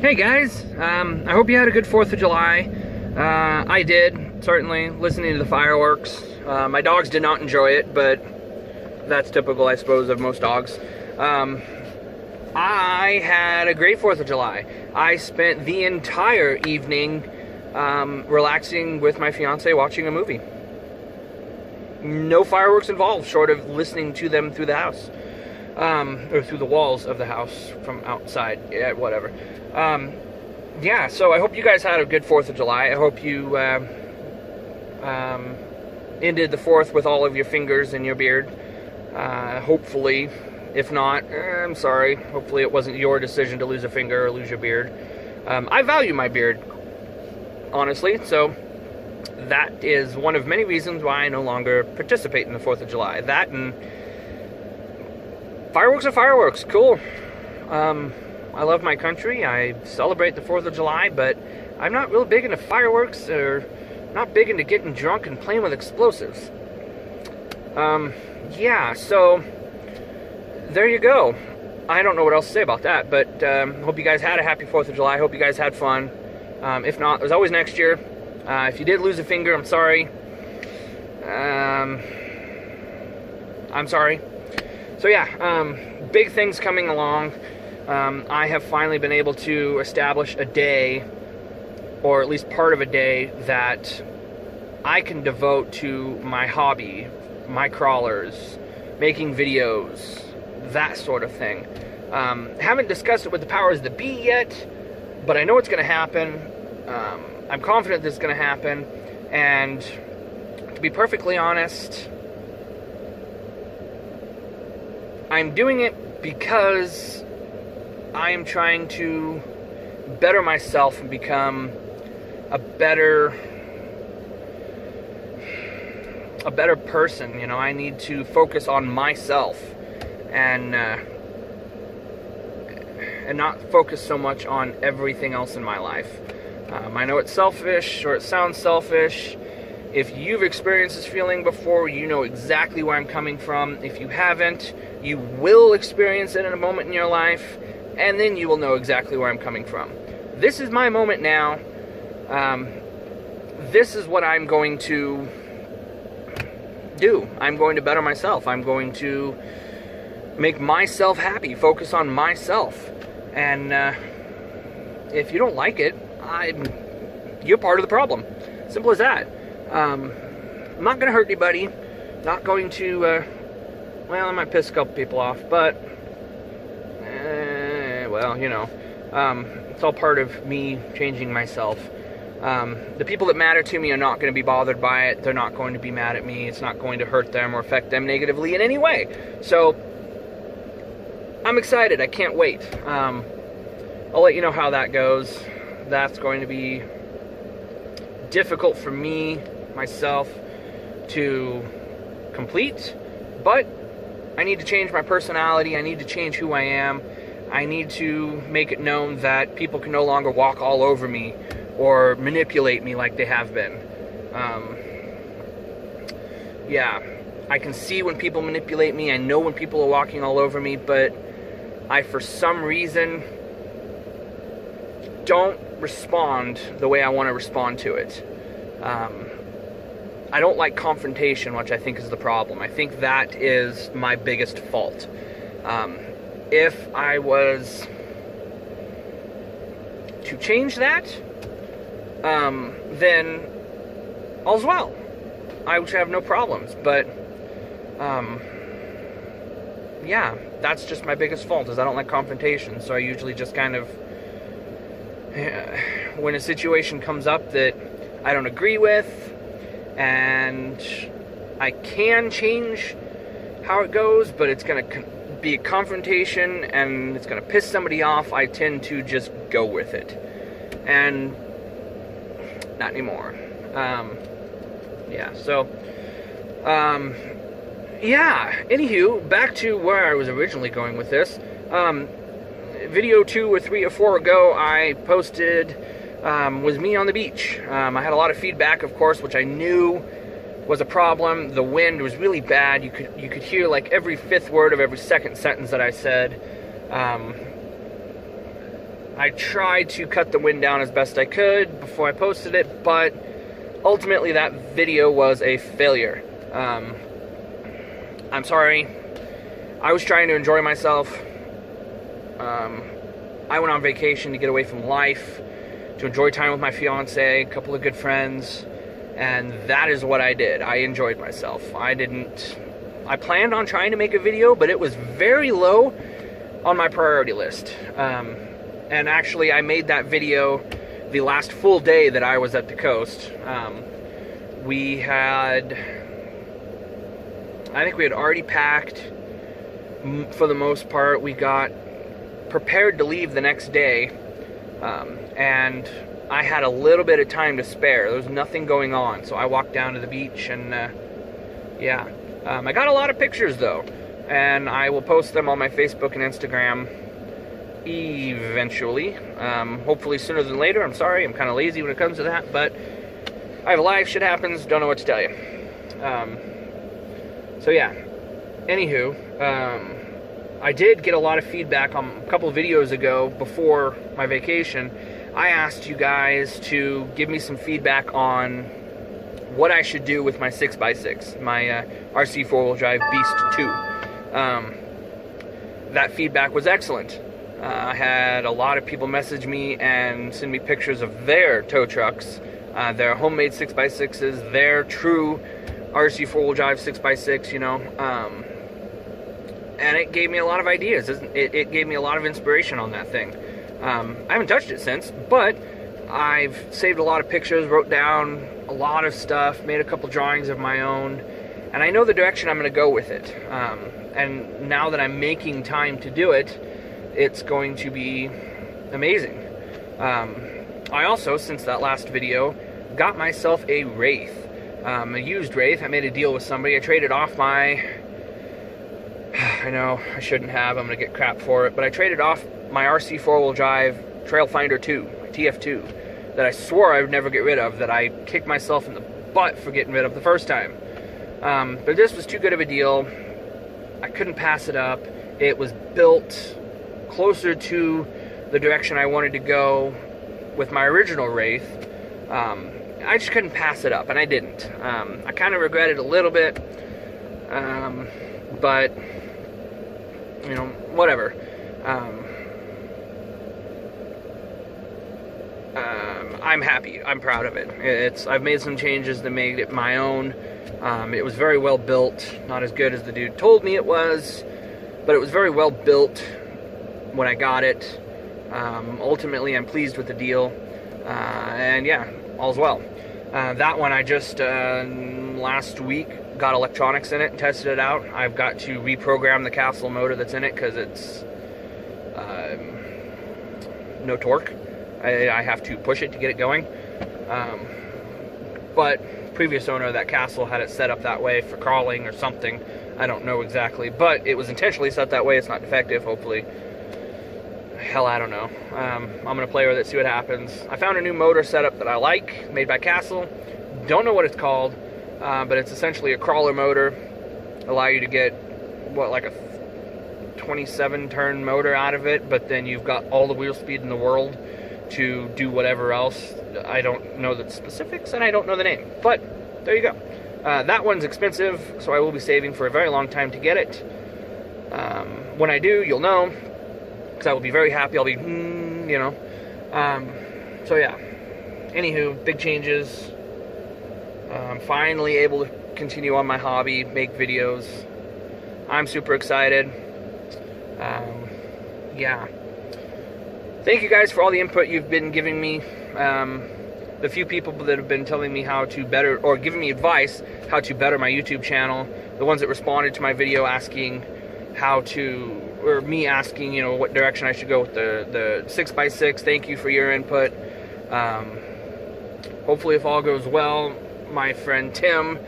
Hey guys, I hope you had a good 4th of July. I did, certainly, listening to the fireworks. My dogs did not enjoy it, but that's typical, I suppose, of most dogs. I had a great 4th of July. I spent the entire evening relaxing with my fiance watching a movie. No fireworks involved, short of listening to them through the house. Or through the walls of the house from outside, yeah, whatever. Yeah, so I hope you guys had a good 4th of July. I hope you ended the 4th with all of your fingers in your beard. Hopefully, if not, I'm sorry. Hopefully it wasn't your decision to lose a finger or lose your beard. I value my beard, honestly, so that is one of many reasons why I no longer participate in the 4th of July. That and fireworks are fireworks, cool. I love my country, I celebrate the 4th of July, but I'm not real big into fireworks, or not big into getting drunk and playing with explosives. Yeah, so there you go. I don't know what else to say about that, but hope you guys had a happy 4th of July, hope you guys had fun. If not, there's always next year. If you did lose a finger, I'm sorry. I'm sorry. So yeah, big things coming along. I have finally been able to establish a day, or at least part of a day, that I can devote to my hobby, my crawlers, making videos, that sort of thing. Haven't discussed it with the powers that be yet, but I know it's going to happen. I'm confident this is going to happen, and to be perfectly honest, I'm doing it because I am trying to better myself and become a better person. You know, I need to focus on myself and not focus so much on everything else in my life. I know it's selfish, or it sounds selfish. If you've experienced this feeling before, you know exactly where I'm coming from. If you haven't, you will experience it in a moment in your life, and then you will know exactly where I'm coming from. This is my moment now. This is what I'm going to do. I'm going to better myself. I'm going to make myself happy, focus on myself. And if you don't like it, you're part of the problem. Simple as that. I'm not going to hurt anybody. Not going to, well, I might piss a couple people off, but well, you know, it's all part of me changing myself. The people that matter to me are not going to be bothered by it. They're not going to be mad at me. It's not going to hurt them or affect them negatively in any way. So, I'm excited. I can't wait. I'll let you know how that goes. That's going to be difficult for me, myself, to complete. But I need to change my personality. I need to change who I am. I need to make it known that people can no longer walk all over me or manipulate me like they have been. Yeah, I can see when people manipulate me. I know when people are walking all over me, but I, for some reason, don't respond the way I want to respond to it. I don't like confrontation, which I think is the problem. I think that is my biggest fault. If I was to change that, then all's well. I would have no problems, but yeah, that's just my biggest fault, is I don't like confrontation. So I usually just kind of, when a situation comes up that I don't agree with, and I can change how it goes, but it's going to be a confrontation and it's going to piss somebody off, I tend to just go with it. And not anymore. Yeah, so yeah, anywho, back to where I was originally going with this. Video 2 or 3 or 4 ago, I posted was me on the beach. I had a lot of feedback, of course, which I knew was a problem. The wind was really bad. You could hear like every fifth word of every second sentence that I said. I tried to cut the wind down as best I could before I posted it, but ultimately that video was a failure. I'm sorry. I was trying to enjoy myself. I went on vacation to get away from life, to enjoy time with my fiance, a couple of good friends, and that is what I did. I enjoyed myself. I planned on trying to make a video, but it was very low on my priority list. And actually, I made that video the last full day that I was at the coast. I think we had already packed for the most part. We got prepared to leave the next day, and I had a little bit of time to spare. There was nothing going on, so I walked down to the beach, and yeah. I got a lot of pictures though, and I will post them on my Facebook and Instagram eventually. Hopefully sooner than later. I'm sorry, I'm kind of lazy when it comes to that, but I have a life, shit happens, don't know what to tell you. So yeah, anywho, I did get a lot of feedback on a couple of videos ago before my vacation. I asked you guys to give me some feedback on what I should do with my 6x6, my RC 4-wheel drive Beast 2. That feedback was excellent. I had a lot of people message me and send me pictures of their tow trucks, their homemade 6x6s, their true RC 4-wheel drive 6x6, you know, and it gave me a lot of ideas. It gave me a lot of inspiration on that thing. I haven't touched it since, but I've saved a lot of pictures, wrote down a lot of stuff, made a couple drawings of my own, and I know the direction I'm going to go with it. And now that I'm making time to do it, it's going to be amazing. I also, since that last video, got myself a Wraith. A used Wraith. I made a deal with somebody. I traded off my... I know, I shouldn't have. I'm going to get crap for it. But I traded off my RC 4-wheel drive Trailfinder 2, my TF2, that I swore I would never get rid of, that I kicked myself in the butt for getting rid of the first time. But this was too good of a deal. I couldn't pass it up. It was built closer to the direction I wanted to go with my original Wraith. I just couldn't pass it up, and I didn't. I kind of regret it a little bit, but, you know, whatever. I'm happy. I'm proud of it. I've made some changes that made it my own. It was very well built. Not as good as the dude told me it was, but it was very well built when I got it. Ultimately, I'm pleased with the deal, and yeah, all's well. That one I just last week got electronics in it and tested it out. I've got to reprogram the Castle motor that's in it because it's no torque. I have to push it to get it going. But previous owner of that Castle had it set up that way for crawling or something. I don't know exactly, but it was intentionally set that way. It's not defective, hopefully. Hell, I don't know. I'm going to play with it, see what happens. I found a new motor setup that I like, made by Castle. Don't know what it's called, but it's essentially a crawler motor. Allow you to get, what, like a 27-turn motor out of it, but then you've got all the wheel speed in the world to do whatever else. I don't know the specifics, and I don't know the name, but there you go. That one's expensive, so I will be saving for a very long time to get it. When I do, you'll know, because I will be very happy. I'll be, you know. So yeah. Anywho, big changes. I'm finally able to continue on my hobby, make videos. I'm super excited. Yeah. Thank you guys for all the input you've been giving me. The few people that have been telling me how to better, or giving me advice how to better my YouTube channel. The ones that responded to my video asking how to, or me asking, you know, what direction I should go with the 6x6. Thank you for your input. Hopefully, if all goes well, my friend Tim,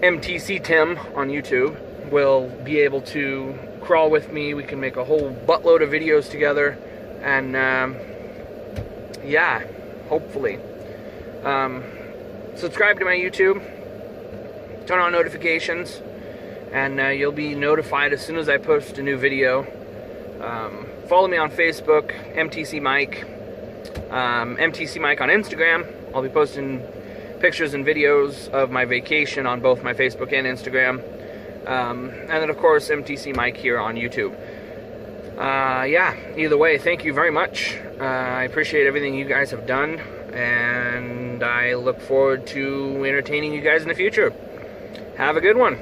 MTC Tim on YouTube, will be able to crawl with me. We can make a whole buttload of videos together, and yeah, hopefully. Subscribe to my YouTube, turn on notifications, and you'll be notified as soon as I post a new video. Follow me on Facebook, MTC Mike. MTC Mike on Instagram. I'll be posting pictures and videos of my vacation on both my Facebook and Instagram. And then, of course, MTC Mike here on YouTube. Yeah, either way, thank you very much. I appreciate everything you guys have done, and I look forward to entertaining you guys in the future. Have a good one.